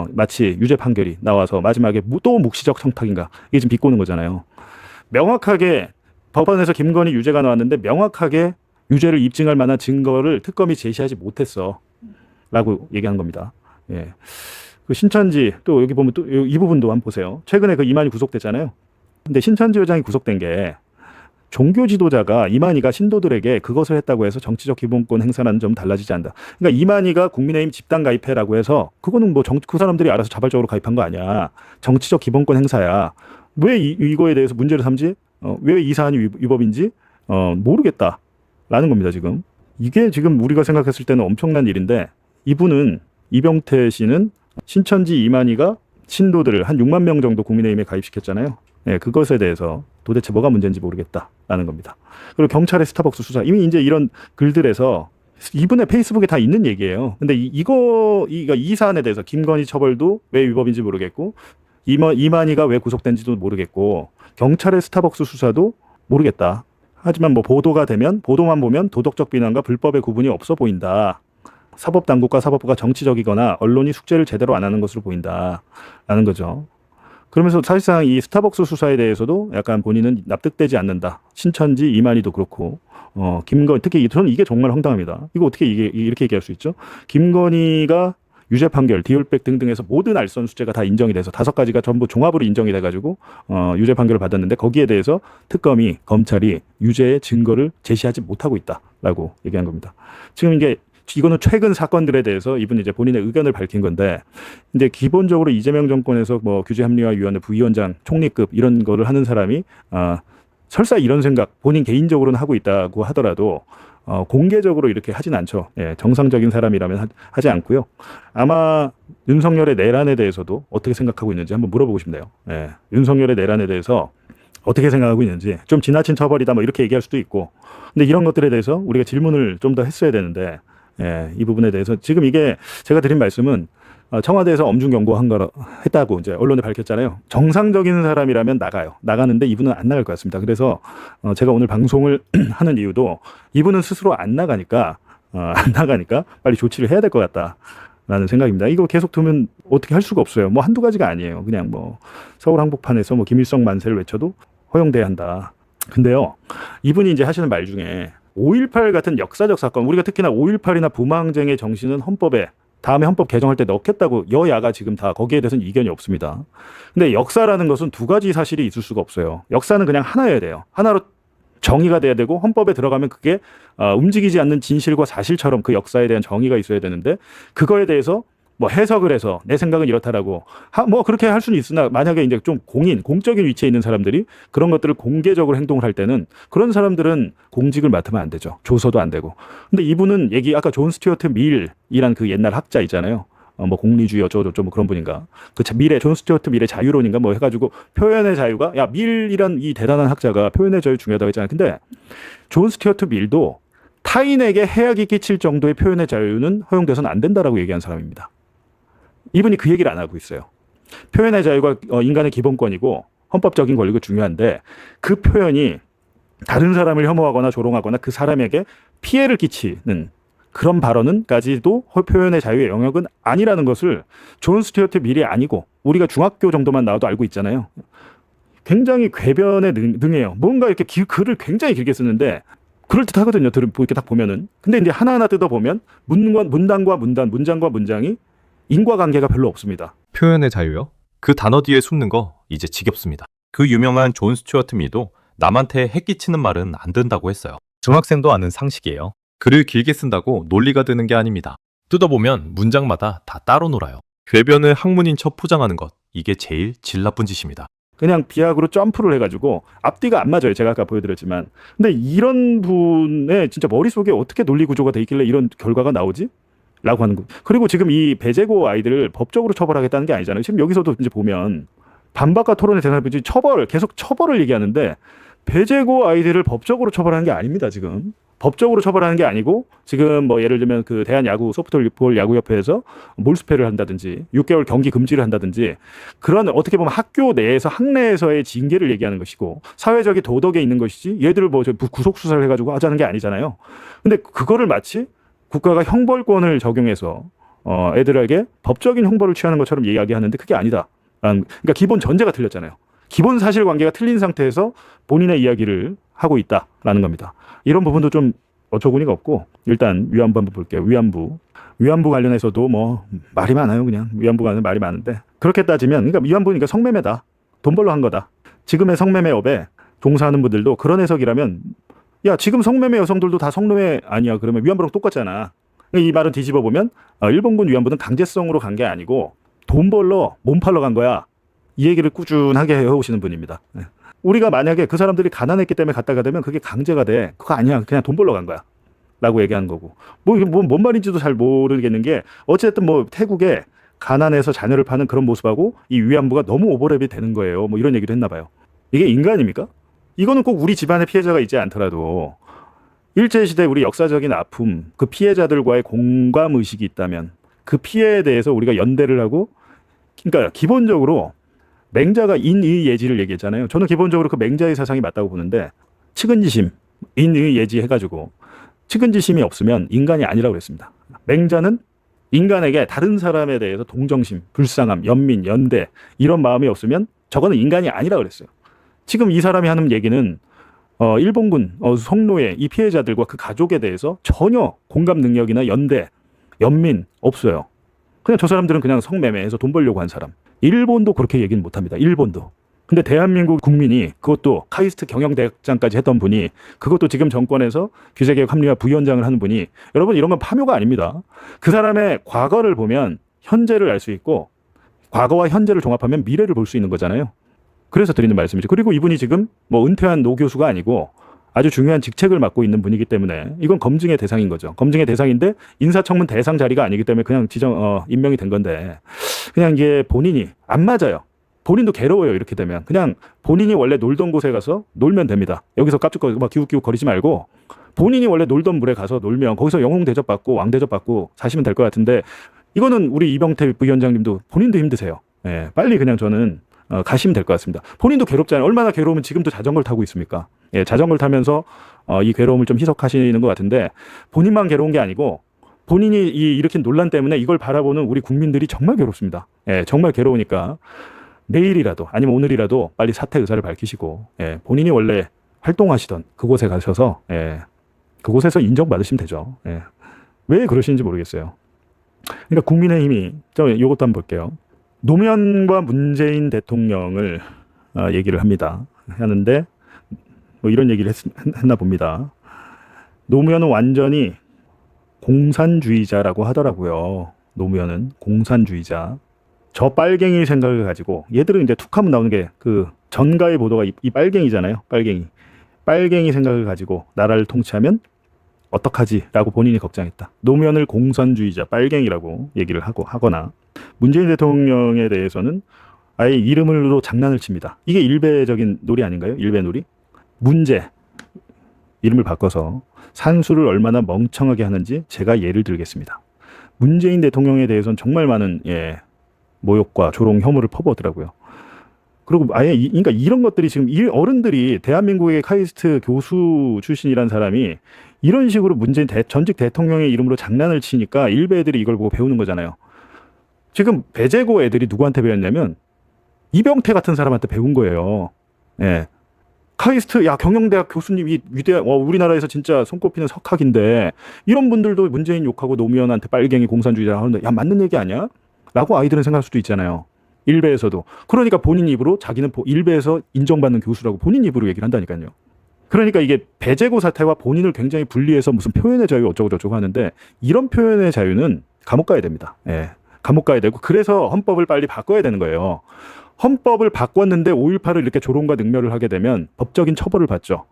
마치 유죄 판결이 나와서 마지막에 또 묵시적 청탁인가 이게 지금 비꼬는 거잖아요. 명확하게 법원에서 김건희 유죄가 나왔는데 명확하게 유죄를 입증할 만한 증거를 특검이 제시하지 못했어 라고 얘기한 겁니다. 예. 그 신천지 또 여기 보면 또 이 부분도 한번 보세요. 최근에 그 이만희 구속됐잖아요. 근데 신천지 회장이 구속된 게 종교 지도자가 이만희가 신도들에게 그것을 했다고 해서 정치적 기본권 행사라는 점 달라지지 않는다. 그러니까 이만희가 국민의힘 집단 가입해라고 해서 그거는 뭐 그 사람들이 알아서 자발적으로 가입한 거 아니야. 정치적 기본권 행사야. 왜 이거에 대해서 문제를 삼지? 왜 이 사안이 위법인지 모르겠다라는 겁니다. 지금 이게 지금 우리가 생각했을 때는 엄청난 일인데 이분은 이병태 씨는 신천지 이만희가 신도들을 한 6만 명 정도 국민의힘에 가입시켰잖아요. 네, 그것에 대해서 도대체 뭐가 문제인지 모르겠다라는 겁니다. 그리고 경찰의 스타벅스 수사 이미 이제 이런 글들에서 이분의 페이스북에 다 있는 얘기예요. 근데 이 사안에 대해서 김건희 처벌도 왜 위법인지 모르겠고 이만희가 왜 구속된지도 모르겠고 경찰의 스타벅스 수사도 모르겠다. 하지만 뭐 보도만 보면 도덕적 비난과 불법의 구분이 없어 보인다. 사법당국과 사법부가 정치적이거나 언론이 숙제를 제대로 안 하는 것으로 보인다라는 거죠. 그러면서 사실상 이 스타벅스 수사에 대해서도 약간 본인은 납득되지 않는다. 신천지 이만희도 그렇고 특히 저는 이게 정말 황당합니다. 이거 어떻게 이렇게 얘기할 수 있죠? 김건희가 유죄 판결, 디올백 등등에서 모든 알선 수재가 다 인정이 돼서 5가지가 전부 종합으로 인정이 돼가지고 유죄 판결을 받았는데 거기에 대해서 특검이 검찰이 유죄의 증거를 제시하지 못하고 있다라고 얘기한 겁니다. 지금 이거는 최근 사건들에 대해서 이분이 이제 본인의 의견을 밝힌 건데, 근데 기본적으로 이재명 정권에서 뭐 규제합리화위원회 부위원장, 총리급 이런 거를 하는 사람이 설사 이런 생각 본인 개인적으로는 하고 있다고 하더라도 공개적으로 이렇게 하진 않죠. 예, 정상적인 사람이라면 하지 않고요. 아마 윤석열의 내란에 대해서도 어떻게 생각하고 있는지 한번 물어보고 싶네요. 예, 윤석열의 내란에 대해서 어떻게 생각하고 있는지 좀 지나친 처벌이다 뭐 이렇게 얘기할 수도 있고, 근데 이런 것들에 대해서 우리가 질문을 좀 더 했어야 되는데. 예, 이 부분에 대해서 지금 이게 제가 드린 말씀은 청와대에서 엄중 경고한 거 했다고 이제 언론에 밝혔잖아요. 정상적인 사람이라면 나가요. 나가는데 이분은 안 나갈 것 같습니다. 그래서 제가 오늘 방송을 하는 이유도 이분은 스스로 안 나가니까 빨리 조치를 해야 될 것 같다라는 생각입니다. 이거 계속 두면 어떻게 할 수가 없어요. 뭐 한두 가지가 아니에요. 그냥 뭐 서울 한복판에서 뭐 김일성 만세를 외쳐도 허용돼야 한다. 근데요, 이분이 이제 하시는 말 중에 5.18 같은 역사적 사건, 우리가 특히나 5.18이나 부마항쟁의 정신은 헌법에 다음에 헌법 개정할 때 넣겠다고 여야가 지금 다 거기에 대해서는 이견이 없습니다. 근데 역사라는 것은 두 가지 사실이 있을 수가 없어요. 역사는 그냥 하나여야 돼요. 하나로 정의가 돼야 되고 헌법에 들어가면 그게 움직이지 않는 진실과 사실처럼 그 역사에 대한 정의가 있어야 되는데 그거에 대해서 뭐 해석을 해서 내 생각은 이렇다라고 뭐 그렇게 할 수는 있으나 만약에 이제 좀 공적인 위치에 있는 사람들이 그런 것들을 공개적으로 행동을 할 때는 그런 사람들은 공직을 맡으면 안 되죠. 조서도 안 되고. 근데 이분은 아까 존 스튜어트 밀이란 그 옛날 학자 있잖아요. 뭐 공리주의 어쩌고저쩌고 뭐 그런 분인가. 그 존 스튜어트 밀의 자유론인가 뭐 해가지고 표현의 자유가 밀이란 이 대단한 학자가 표현의 자유 중요하다고 했잖아요. 근데 존 스튜어트 밀도 타인에게 해악이 끼칠 정도의 표현의 자유는 허용돼서는 안 된다라고 얘기한 사람입니다. 이분이 그 얘기를 안 하고 있어요. 표현의 자유가 인간의 기본권이고 헌법적인 권리가 중요한데 그 표현이 다른 사람을 혐오하거나 조롱하거나 그 사람에게 피해를 끼치는 그런 발언은까지도 표현의 자유의 영역은 아니라는 것을 존 스튜어트 밀이 아니고 우리가 중학교 정도만 나와도 알고 있잖아요. 굉장히 궤변에 능해요. 뭔가 이렇게 글을 굉장히 길게 쓰는데 그럴듯하거든요. 이렇게 딱 보면은. 근데 이제 하나하나 뜯어보면 문단과 문단, 문장과 문장이 인과관계가 별로 없습니다. 표현의 자유요? 그 단어 뒤에 숨는 거 이제 지겹습니다. 그 유명한 존 스튜어트 밀도 남한테 해 끼치는 말은 안 된다고 했어요. 중학생도 아는 상식이에요. 글을 길게 쓴다고 논리가 드는 게 아닙니다. 뜯어보면 문장마다 다 따로 놀아요. 궤변을 학문인 척 포장하는 것, 이게 제일 질 나쁜 짓입니다. 그냥 비약으로 점프를 해가지고 앞뒤가 안 맞아요. 제가 아까 보여드렸지만. 근데 이런 분의 진짜 머릿속에 어떻게 논리 구조가 돼 있길래 이런 결과가 나오지? 라고 하는 거. 그리고 지금 이 배제고 아이들을 법적으로 처벌하겠다는 게 아니잖아요. 지금 여기서도 이제 보면 반박과 토론의 대상분이 계속 처벌을 얘기하는데 배제고 아이들을 법적으로 처벌하는 게 아닙니다. 지금 법적으로 처벌하는 게 아니고 지금 뭐 예를 들면 그 대한야구 소프트볼 야구협회에서 몰수패를 한다든지 6개월 경기 금지를 한다든지 그런 어떻게 보면 학교 내에서 학내에서의 징계를 얘기하는 것이고 사회적인 도덕에 있는 것이지 얘들을 뭐 구속 수사를 해가지고 하자는 게 아니잖아요. 근데 그거를 마치 국가가 형벌권을 적용해서 애들에게 법적인 형벌을 취하는 것처럼 이야기하는데 그게 아니다. 그러니까 기본 전제가 틀렸잖아요. 기본 사실관계가 틀린 상태에서 본인의 이야기를 하고 있다라는 겁니다. 이런 부분도 좀 어처구니가 없고 일단 위안부 한번 볼게요. 위안부 관련해서도 뭐 말이 많아요. 그냥 위안부 관련 말이 많은데 그렇게 따지면 그러니까 위안부니까 성매매다. 돈 벌러 한 거다. 지금의 성매매업에 종사하는 분들도 그런 해석이라면 야 지금 성매매 여성들도 다 성노예 아니야. 그러면 위안부랑 똑같잖아. 이 말은 뒤집어 보면 일본군 위안부는 강제성으로 간 게 아니고 돈 벌러 몸 팔러 간 거야. 이 얘기를 꾸준하게 해오시는 분입니다. 우리가 만약에 그 사람들이 가난했기 때문에 갔다가 되면 그게 강제가 돼. 그거 아니야. 그냥 돈 벌러 간 거야. 라고 얘기하는 거고. 뭔 말인지도 잘 모르겠는 게 어쨌든 뭐 태국에 가난해서 자녀를 파는 그런 모습하고 이 위안부가 너무 오버랩이 되는 거예요. 뭐 이런 얘기도 했나 봐요. 이게 인간입니까? 이거는 꼭 우리 집안에 피해자가 있지 않더라도 일제시대 우리 역사적인 아픔, 그 피해자들과의 공감의식이 있다면 그 피해에 대해서 우리가 연대를 하고 그러니까 기본적으로 맹자가 인의예지를 얘기했잖아요. 저는 기본적으로 그 맹자의 사상이 맞다고 보는데 측은지심, 인의예지 해가지고 측은지심이 없으면 인간이 아니라고 그랬습니다. 맹자는 인간에게 다른 사람에 대해서 동정심, 불쌍함, 연민, 연대 이런 마음이 없으면 저거는 인간이 아니라고 그랬어요. 지금 이 사람이 하는 얘기는 일본군 성노예 이 피해자들과 그 가족에 대해서 전혀 공감 능력이나 연대, 연민 없어요. 그냥 저 사람들은 그냥 성매매해서 돈 벌려고 한 사람. 일본도 그렇게 얘기는 못합니다. 일본도. 근데 대한민국 국민이 그것도 카이스트 경영대학장까지 했던 분이 그것도 지금 정권에서 규제개혁 합리화 부위원장을 하는 분이 여러분 이런 건 파묘가 아닙니다. 그 사람의 과거를 보면 현재를 알 수 있고 과거와 현재를 종합하면 미래를 볼 수 있는 거잖아요. 그래서 드리는 말씀이죠. 그리고 이분이 지금 뭐 은퇴한 노 교수가 아니고 아주 중요한 직책을 맡고 있는 분이기 때문에 이건 검증의 대상인 거죠. 검증의 대상인데 인사청문 대상 자리가 아니기 때문에 그냥 임명이 된 건데 그냥 이게 본인이 안 맞아요. 본인도 괴로워요. 이렇게 되면 그냥 본인이 원래 놀던 곳에 가서 놀면 됩니다. 여기서 깝죽거리고 막 기웃기웃 거리지 말고 본인이 원래 놀던 물에 가서 놀면 거기서 영웅 대접받고 왕 대접받고 사시면 될 것 같은데 이거는 우리 이병태 부위원장님도 본인도 힘드세요. 예, 빨리 그냥 저는 가시면 될 것 같습니다. 본인도 괴롭잖아요. 얼마나 괴로우면 지금도 자전거를 타고 있습니까? 예, 자전거를 타면서 이 괴로움을 좀 희석하시는 것 같은데 본인만 괴로운 게 아니고 본인이 일으킨 논란 때문에 이걸 바라보는 우리 국민들이 정말 괴롭습니다. 예, 정말 괴로우니까 내일이라도 아니면 오늘이라도 빨리 사퇴 의사를 밝히시고 예, 본인이 원래 활동하시던 그곳에 가셔서 예, 그곳에서 인정받으시면 되죠. 예. 왜 그러시는지 모르겠어요. 그러니까 국민의힘이 이것도 한번 볼게요. 노무현과 문재인 대통령을 얘기를 합니다. 하는데 뭐 이런 얘기를 했나 봅니다. 노무현은 완전히 공산주의자라고 하더라고요. 노무현은 공산주의자. 저 빨갱이 생각을 가지고 얘들은 이제 툭하면 나오는 게 그 전가의 보도가 이 빨갱이잖아요. 빨갱이 생각을 가지고 나라를 통치하면 어떡하지라고 본인이 걱정했다. 노무현을 공산주의자, 빨갱이라고 얘기를 하거나 문재인 대통령에 대해서는 아예 이름으로 장난을 칩니다. 이게 일베적인 놀이 아닌가요? 일베 놀이? 문제 이름을 바꿔서 산수를 얼마나 멍청하게 하는지 제가 예를 들겠습니다. 문재인 대통령에 대해서는 정말 많은 모욕과 조롱 혐오를 퍼부었더라고요. 그리고 아예 그러니까 이런 것들이 지금 어른들이 대한민국의 카이스트 교수 출신이라는 사람이 이런 식으로 문재인 전직 대통령의 이름으로 장난을 치니까 일베 애들이 이걸 보고 배우는 거잖아요. 지금 배재고 애들이 누구한테 배웠냐면 이병태 같은 사람한테 배운 거예요. 예. 카이스트 경영대학 교수님이 우리나라에서 진짜 손꼽히는 석학인데 이런 분들도 문재인 욕하고 노무현한테 빨갱이 공산주의자 하는데 야 맞는 얘기 아니야? 라고 아이들은 생각할 수도 있잖아요. 일베에서도. 그러니까 본인 입으로 자기는 일베에서 인정받는 교수라고 본인 입으로 얘기를 한다니까요. 그러니까 이게 배제고 사태와 본인을 굉장히 분리해서 무슨 표현의 자유 어쩌고저쩌고 하는데 이런 표현의 자유는 감옥 가야 됩니다. 예. 감옥 가야 되고 그래서 헌법을 빨리 바꿔야 되는 거예요. 헌법을 바꿨는데 5.18을 이렇게 조롱과 능멸을 하게 되면 법적인 처벌을 받죠.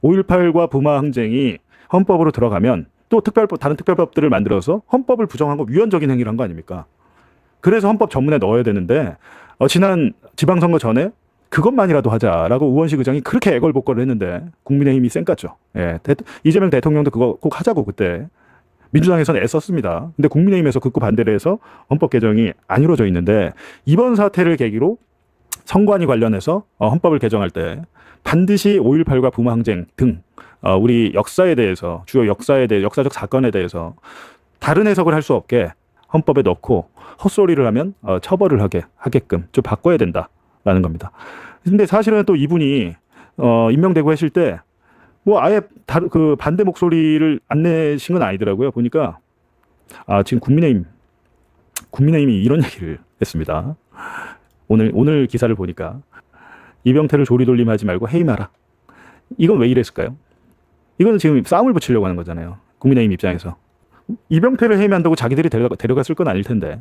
5.18과 부마 항쟁이 헌법으로 들어가면 또 다른 특별법들을 만들어서 헌법을 부정하고 위헌적인 행위를 한 거 아닙니까? 그래서 헌법 전문에 넣어야 되는데 지난 지방선거 전에 그것만이라도 하자라고 우원식 의장이 그렇게 애걸복걸을 했는데 국민의힘이 쌩깠죠. 예, 이재명 대통령도 그거 꼭 하자고 그때 민주당에서는 애썼습니다. 근데 국민의힘에서 극구 반대를 해서 헌법 개정이 안 이루어져 있는데 이번 사태를 계기로 선관위 관련해서 헌법을 개정할 때 반드시 5.18과 부마항쟁 등 우리 역사에 대해서 주요 역사적 사건에 대해서 다른 해석을 할 수 없게 헌법에 넣고 헛소리를 하면 처벌을 하게끔 좀 바꿔야 된다라는 겁니다. 근데 사실은 또 이분이 임명되고 하실 때 뭐 아예 그 반대 목소리를 안 내신 건 아니더라고요. 보니까 지금 국민의힘이 이런 얘기를 했습니다. 오늘 기사를 보니까 이병태를 조리돌림하지 말고 해임하라. 이건 왜 이랬을까요? 이거는 지금 싸움을 붙이려고 하는 거잖아요. 국민의힘 입장에서. 이병태를 해임한다고 자기들이 데려갔을 건 아닐 텐데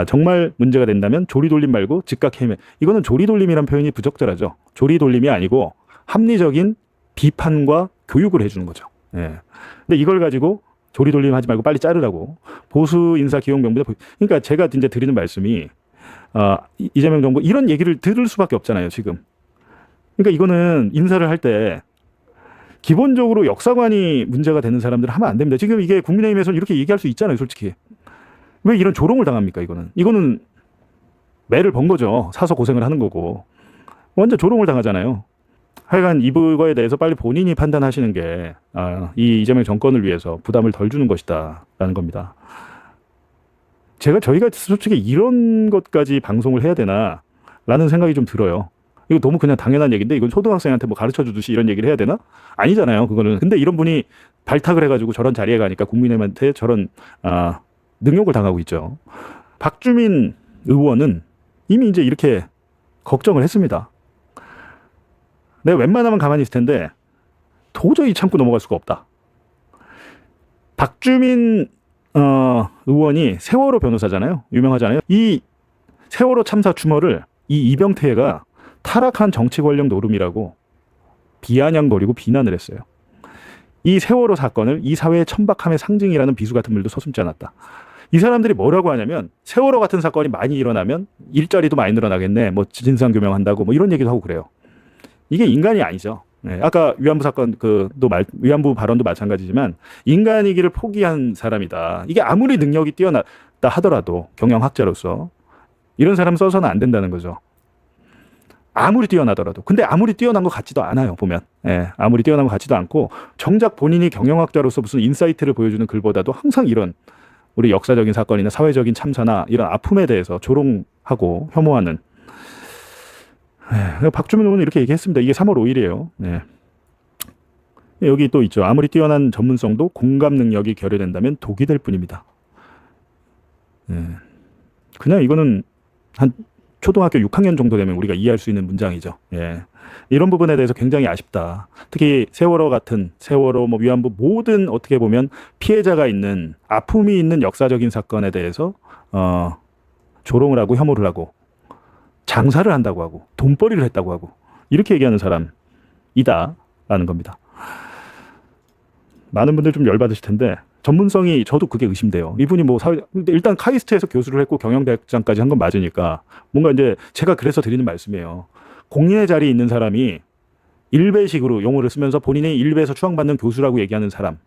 정말 문제가 된다면 조리돌림 말고 즉각 해임. 이거는 조리돌림이란 표현이 부적절하죠. 조리돌림이 아니고 합리적인 비판과 교육을 해주는 거죠. 예. 근데 이걸 가지고 조리돌림 하지 말고 빨리 자르라고 보수 인사 기용 명부에 그러니까 제가 이제 드리는 말씀이 이재명 정부 이런 얘기를 들을 수밖에 없잖아요 지금. 그러니까 이거는 인사를 할 때 기본적으로 역사관이 문제가 되는 사람들은 하면 안 됩니다. 지금 이게 국민의힘에서는 이렇게 얘기할 수 있잖아요 솔직히. 왜 이런 조롱을 당합니까 이거는 매를 번 거죠. 사서 고생을 하는 거고 완전 조롱을 당하잖아요. 하여간 이거에 대해서 빨리 본인이 판단하시는 게 이 이재명 정권을 위해서 부담을 덜 주는 것이다라는 겁니다. 저희가 솔직히 이런 것까지 방송을 해야 되나라는 생각이 좀 들어요. 이거 너무 그냥 당연한 얘기인데 이건 초등학생한테 뭐 가르쳐 주듯이 이런 얘기를 해야 되나? 아니잖아요, 그거는. 근데 이런 분이 발탁을 해가지고 저런 자리에 가니까 국민의힘한테 저런 능욕을 당하고 있죠. 박주민 의원은 이미 이제 이렇게 걱정을 했습니다. 내가 웬만하면 가만히 있을 텐데 도저히 참고 넘어갈 수가 없다. 박주민 의원이 세월호 변호사잖아요. 유명하잖아요. 이 세월호 참사 추모를 이 이병태가 타락한 정치 권력 노름이라고 비아냥거리고 비난을 했어요. 이 세월호 사건을 이 사회의 천박함의 상징이라는 비수 같은 말도 서슴지 않았다. 이 사람들이 뭐라고 하냐면 세월호 같은 사건이 많이 일어나면 일자리도 많이 늘어나겠네. 뭐 진상규명한다고 뭐 이런 얘기도 하고 그래요. 이게 인간이 아니죠. 네, 아까 위안부 사건 위안부 발언도 마찬가지지만 인간이기를 포기한 사람이다. 이게 아무리 능력이 있다 하더라도 경영학자로서 이런 사람 써서는 안 된다는 거죠. 아무리 뛰어나더라도. 근데 아무리 뛰어난 것 같지도 않아요, 보면. 예, 아무리 뛰어난 것 같지도 않고 정작 본인이 경영학자로서 무슨 인사이트를 보여주는 글보다도 항상 이런 우리 역사적인 사건이나 사회적인 참사나 이런 아픔에 대해서 조롱하고 혐오하는. 박주민 의원은 이렇게 얘기했습니다. 이게 3월 5일이에요. 네. 여기 또 있죠. 아무리 뛰어난 전문성도 공감 능력이 결여된다면 독이 될 뿐입니다. 그냥 이거는 한 초등학교 6학년 정도 되면 우리가 이해할 수 있는 문장이죠. 예. 이런 부분에 대해서 굉장히 아쉽다. 특히 세월호 같은 세월호 뭐 위안부 모든 어떻게 보면 피해자가 있는 아픔이 있는 역사적인 사건에 대해서 조롱을 하고 혐오를 하고 장사를 한다고 하고 돈벌이를 했다고 하고 이렇게 얘기하는 사람이다라는 겁니다. 많은 분들 좀 열받으실 텐데 전문성이 저도 그게 의심돼요. 이분이 뭐 근데 일단 카이스트에서 교수를 했고 경영대학장까지 한 건 맞으니까 뭔가 이제 제가 그래서 드리는 말씀이에요. 공인의 자리에 있는 사람이 일배식으로 용어를 쓰면서 본인의 일배에서 추앙받는 교수라고 얘기하는 사람.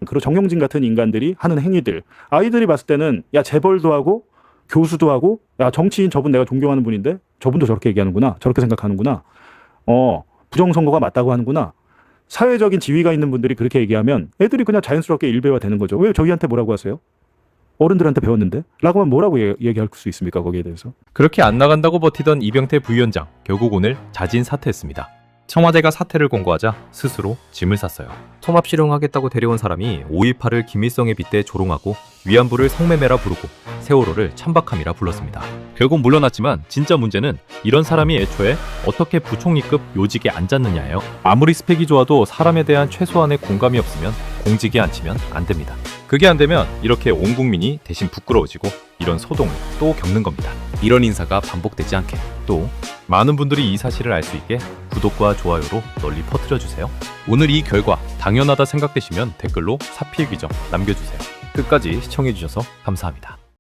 그리고 정용진 같은 인간들이 하는 행위들. 아이들이 봤을 때는 야 재벌도 하고 교수도 하고 야 정치인 저분 내가 존경하는 분인데 저분도 저렇게 얘기하는구나. 저렇게 생각하는구나. 부정선거가 맞다고 하는구나. 사회적인 지위가 있는 분들이 그렇게 얘기하면 애들이 그냥 자연스럽게 일배화 되는 거죠. 왜 저희한테 뭐라고 하세요? 어른들한테 배웠는데? 라고 하면 뭐라고 얘기할 수 있습니까? 거기에 대해서. 그렇게 안 나간다고 버티던 이병태 부위원장, 결국 오늘 자진 사퇴했습니다. 청와대가 사퇴를 권고하자 스스로 짐을 쌌어요. 통합 실용하겠다고 데려온 사람이 5.18을 김일성에 빗대 조롱하고 위안부를 성매매라 부르고 세월호를 천박함이라 불렀습니다. 결국 물러났지만 진짜 문제는 이런 사람이 애초에 어떻게 부총리급 요직에 앉았느냐예요. 아무리 스펙이 좋아도 사람에 대한 최소한의 공감이 없으면 공직에 앉히면 안 됩니다. 그게 안 되면 이렇게 온 국민이 대신 부끄러워지고 이런 소동을 또 겪는 겁니다. 이런 인사가 반복되지 않게 또 많은 분들이 이 사실을 알 수 있게 구독과 좋아요로 널리 퍼뜨려주세요. 오늘 이 결과 당연하다 생각되시면 댓글로 사필 규정 남겨주세요. 끝까지 시청해주셔서 감사합니다.